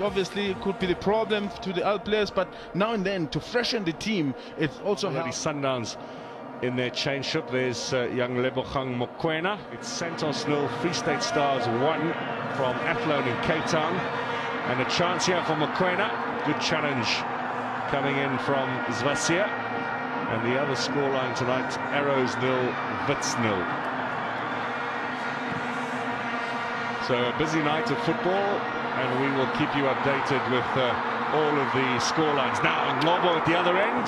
obviously could be the problem to the other players, but now and then to freshen the team, it's also already Sundowns in their championship. There's young Lebogang Mokoena. It's Santos 0, Free State Stars 1 from Athlone in Cape Town. And a chance here for Mokoena. Good challenge coming in from Zvasia. And the other scoreline tonight, Arrows 0, Wits 0. So a busy night of football, and we will keep you updated with all of the scorelines. Now Ngobo at the other end,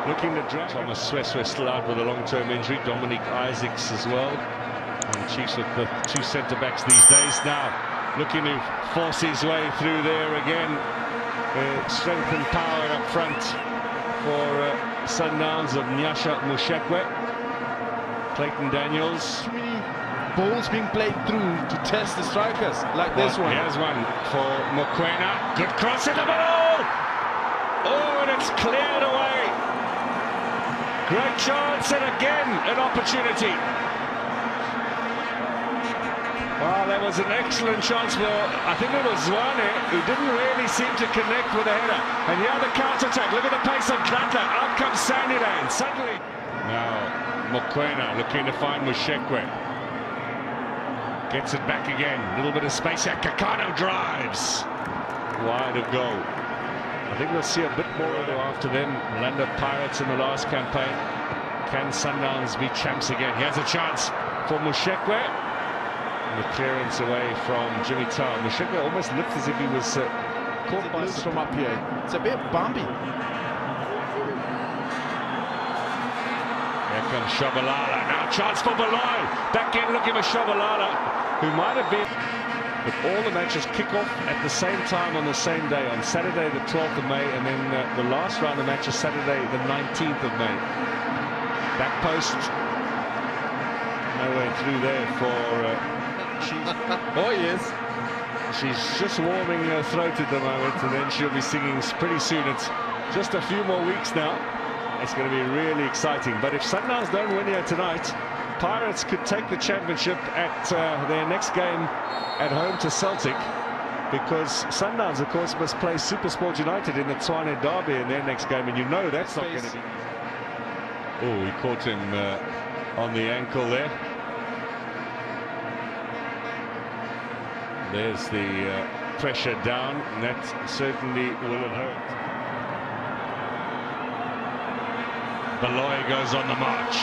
looking to drag. Thomas Sweswe still out with a long-term injury. Dominic Isaacs as well. And the Chiefs with the two centre-backs these days. Now looking to force his way through there again. Strength and power up front for Sundowns of Nyasha Mushekwe. Clayton Daniels. Balls being played through to test the strikers, like this one. Here's one for Mokoena. Good cross in the middle! Oh, and it's cleared away. Great chance, and again an opportunity. Well, there was an excellent chance for, I think it was Zwane, who didn't really seem to connect with the header. And here the counter-attack. Look at the pace of Glantler. Out comes Sandyland. Suddenly. Now, Mokoena looking to find Mushekwe. Gets it back again. A little bit of space here. Kakano drives. Wide of goal. I think we'll see a bit more after them. Orlando Pirates in the last campaign. Can Sundowns be champs again? Here's a chance for Mushekwe. The clearance away from Jimmy Tao. Mushekwe almost looked as if he was caught by from up here. It's a bit bumpy. Here comes Shabalala. Now chance for Beloy. Back in looking for Shabalala, who might have been. But all the matches kick off at the same time on the same day, on Saturday the 12th of May, and then the last round of matches Saturday the 19th of May. Back post. Nowhere through there for... Oh yes, she's just warming her throat at the moment, and then she'll be singing pretty soon. It's just a few more weeks now. It's going to be really exciting. But if Sundowns don't win here tonight, Pirates could take the championship at their next game at home to Celtic, because Sundowns, of course, must play SuperSport United in the Tshwane Derby in their next game, and you know that's not going to be. Oh, he caught him on the ankle there. There's the pressure down, and that certainly will have hurt. Beloy goes on the march.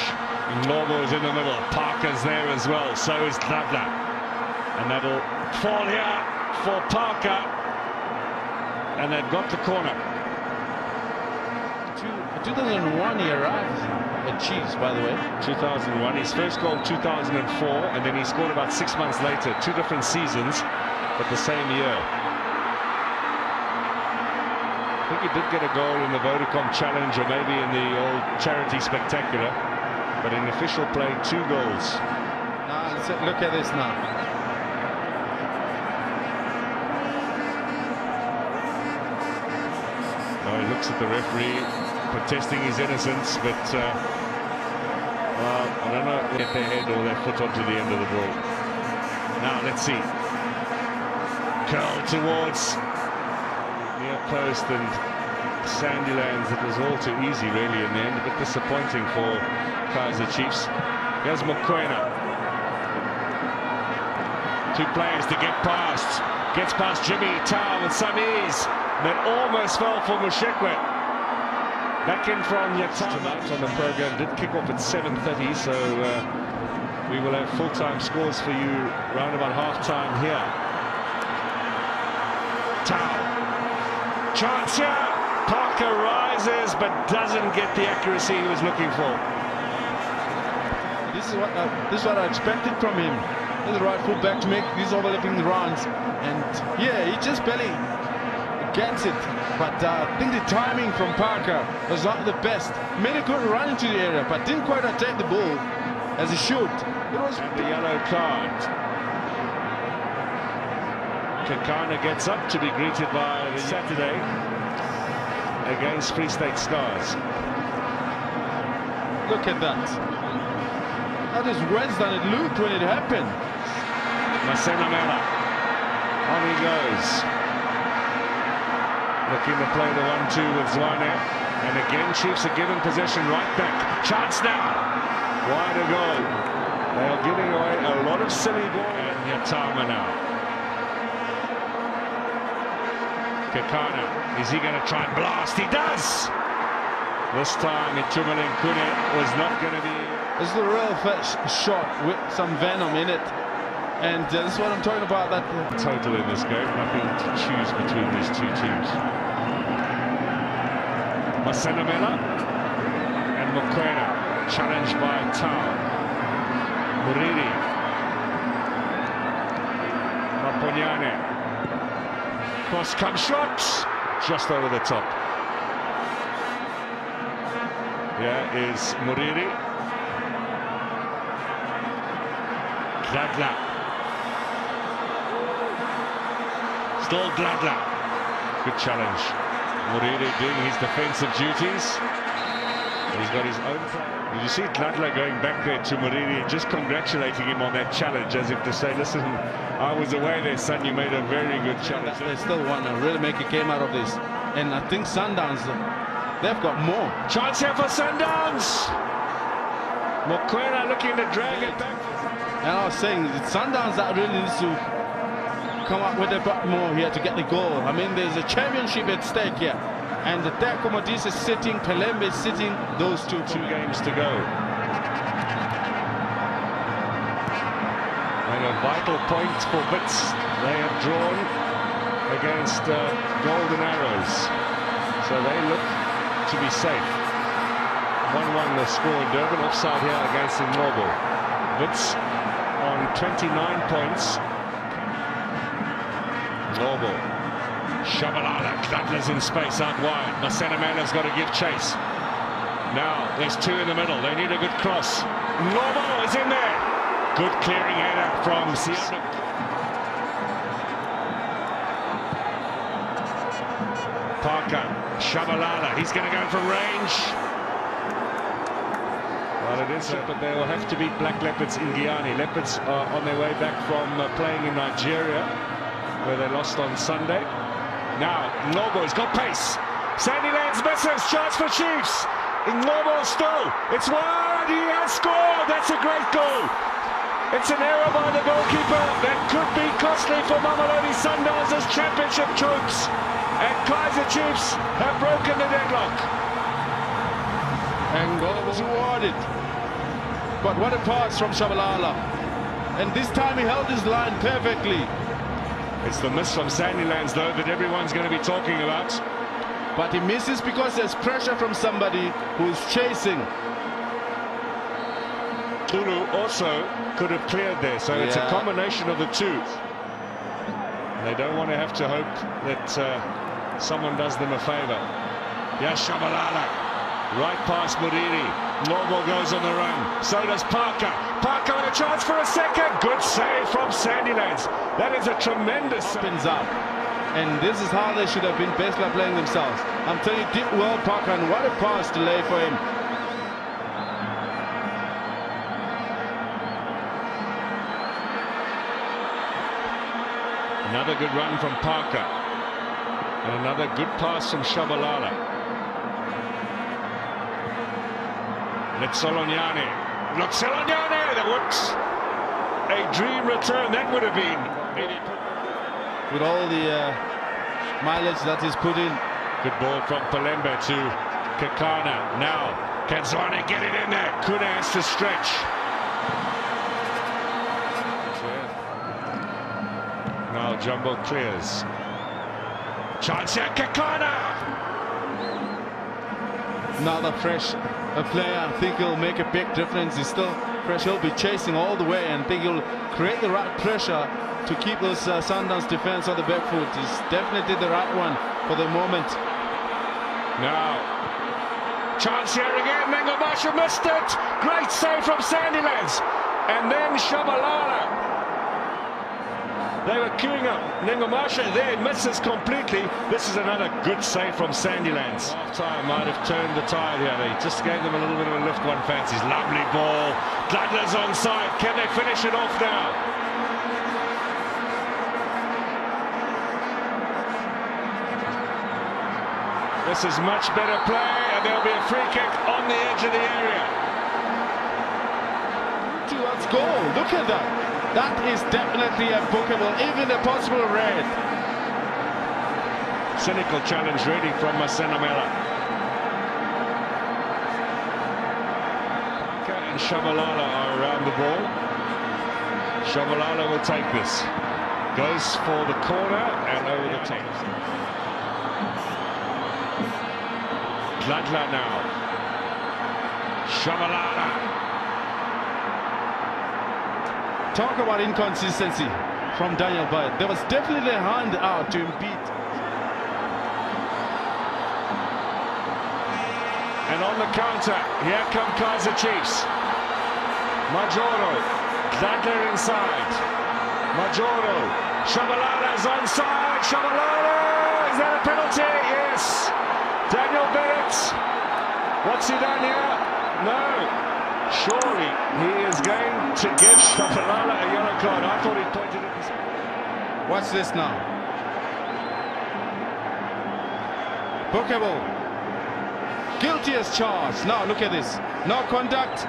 Norbo's in the middle. Parker's there as well. So is Tlabla. And that'll fall here for Parker. And they've got the corner. 2001 he arrived at Chiefs, by the way. 2001. His first goal 2004, and then he scored about 6 months later. 2 different seasons, but the same year. I think he did get a goal in the Vodacom Challenge, or maybe in the old Charity Spectacular, but in official play 2 goals. Now look at this now. Now he looks at the referee, protesting his innocence, but well, I don't know, get their head or their foot onto the end of the ball. Now let's see. Curl towards near post, and Sandylands. It was all too easy really in the end, a bit disappointing for Kaizer Chiefs. Here's Mokoena. 2 players to get past. Gets past Jimmy Tao with some ease. That almost fell for Mushekwe. Back in from Yatama tonight on the program. Did kick off at 7:30, so we will have full-time scores for you round about half-time here. Tao. Chance here. Parker rises, but doesn't get the accuracy he was looking for. This is what I expected from him. He's the right fullback to make these overlapping runs, and yeah, he just barely gets it. But I think the timing from Parker was not the best. Made a good run into the area, but didn't quite attack the ball as he should. It was the yellow card. Kakana gets up to be greeted by the Saturday against Free State Stars. Look at that. That is worse than it looked when it happened. Masena Mela. On he goes. Looking to play the 1-2 with Zwane. And again, Chiefs are given possession right back. Chance now. Wide to go. They are giving away a lot of silly ball. And Yatama now. Kekana. Is he going to try and blast? He does! This time, Itumeleng Kune was not going to be... This is a real shot with some venom in it. And this is what I'm talking about. That total in this game, nothing to choose between these two teams. Masenamela and Mokoena, challenged by Tau. Muriri. Maponyane. Cross come shot, just over the top. Here is Muriri. Gladla. Still Gladla. Good challenge. Muriri doing his defensive duties. He's got his own play. Did you see Gladla going back there to Muriri, just congratulating him on that challenge, as if to say, listen, I was away there, son, you made a very good challenge. They still want to really make a game out of this. And I think Sundowns, they've got more. Chance here for Sundowns. Mokoena looking to drag it back. And I was saying, it's Sundowns that really needs to come up with a bit more here to get the goal. I mean, there's a championship at stake here. And the Tekomodis is sitting, Pelembe is sitting, those two games to go. And a vital point for Bits. They have drawn against Golden Arrows. So they look to be safe. 1-1 the score in Durban, offside here against Ngobo. Bits on 29 points. Ngobo. Shabalala, Gladla's in space out wide. Masenamela's got to give chase. Now, there's two in the middle. They need a good cross. Ngobo is in there. Good clearing header from Siano. Parker, Shabalala, he's going to go from range. Well, it is, but they will have to beat Black Leopards in Guyana. Leopards are on their way back from playing in Nigeria, where they lost on Sunday. Now, Ngobo's got pace. Sandylands misses, chance for Chiefs. Ngobo still, it's wide, he has scored, that's a great goal. It's an error by the goalkeeper that could be costly for Mamelodi Sundowns as championship troops. And Kaizer Chiefs have broken the deadlock. And goal was awarded. But what a pass from Shabalala. And this time he held his line perfectly. It's the miss from Sandylands, though, that everyone's going to be talking about. But he misses because there's pressure from somebody who's chasing. Tulu also could have cleared there, so it's a combination of the two. And they don't want to have to hope that someone does them a favour. Yeah, Shabalala, right past Muriri. Ngobo goes on the run. So does Parker. Parker with a chance for a second. Good save from Sandylands. That is a tremendous spins up. And this is how they should have been basically playing themselves. I'm telling you, did well, Parker, and what a pass delay for him. Another good run from Parker. And another good pass from Shabalala. Letsolonyane. Letsolonyane, that works. A dream return, that would have been. With all the mileage that is put in. Good ball from Pelembe to Kekana. Now, can Zwane get it in there? Kuna has to stretch. Now Jumbo clears. Chance here, Kekana! Another fresh player. I think he'll make a big difference. He's still fresh. He'll be chasing all the way, and I think he'll create the right pressure to keep those Sundowns defense on the back foot. He's definitely the right one for the moment. Now, chance here again. Nengomasha missed it. Great save from Sandylands. And then Shabalala. They were queuing up. Nengomasha there misses completely. This is another good save from Sandylands. Half-time might have turned the tide here. They just gave them a little bit of a lift, one fancies. Lovely ball. Gladler's onside. Can they finish it off now? This is much better play, and there'll be a free kick on the edge of the area. Towards goal. Look at that. That is definitely a bookable, even a possible red. Cynical challenge really from Masenamela. And Shabalala are around the ball. Shabalala will take this. Goes for the corner and over the top. Gladla now. Shabalala. Talk about inconsistency from Daniel Byard. There was definitely a hand out to impede. And on the counter, here come Kaizer Chiefs. Majoro, Gladler inside. Majoro, Shabalala's onside. Shabalala, is that a penalty? Yes. Daniel Bennett, what's he done here? No. Surely he is going to give Shabalala a yellow card. I thought he pointed at his... Watch this now. Bookable. Guilty as charged. Now look at this. No conduct.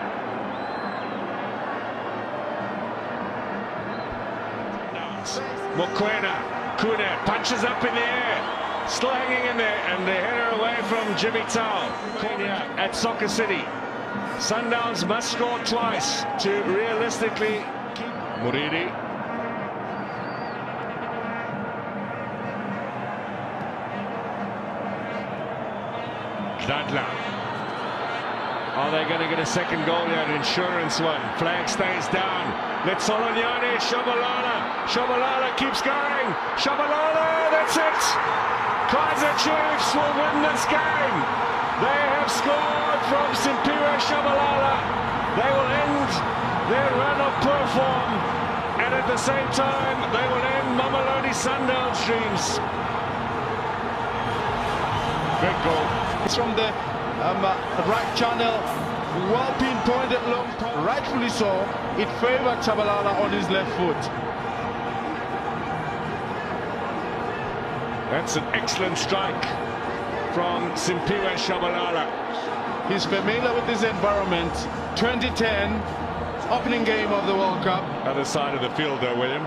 Mokoena, Kuna punches up in the air, still hanging in there, and the header away from Jimmy Tao. At Soccer City, Sundowns must score twice to realistically keep. Muridi. Gladla. Are they going to get a second goal here? An insurance one. Flag stays down. Let's Solonyane, Shabalala. Shabalala keeps going. Shabalala, that's it. Kaizer Chiefs will win this game. They have scored from Simpiwe Shabalala. They will end their run of poor form. And at the same time, they will end Mamelodi Sundowns' dreams. Great goal. It's from the right channel, well pinpointed long, rightfully so. It favored Shabalala on his left foot. That's an excellent strike from Simpiwe Shabalala. He's familiar with this environment. 2010, opening game of the World Cup. Other side of the field there, William.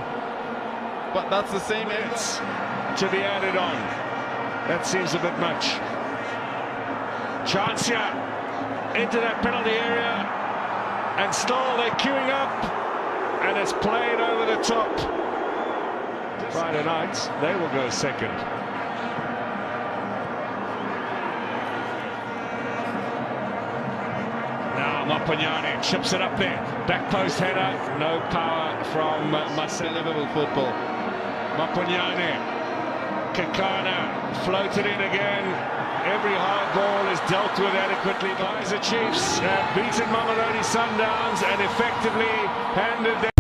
But that's the same minutes to be added on. That seems a bit much. Chance here into that penalty area, and still they're queuing up, and it's played over the top. Friday night, they will go second. Now Maponyane chips it up there, back post header, no power from Marcel. Liverpool football. Maponyane, Kakana floated in again. Every hard ball is dealt with adequately. Kaizer Chiefs have beaten Mamelodi Sundowns and effectively handed them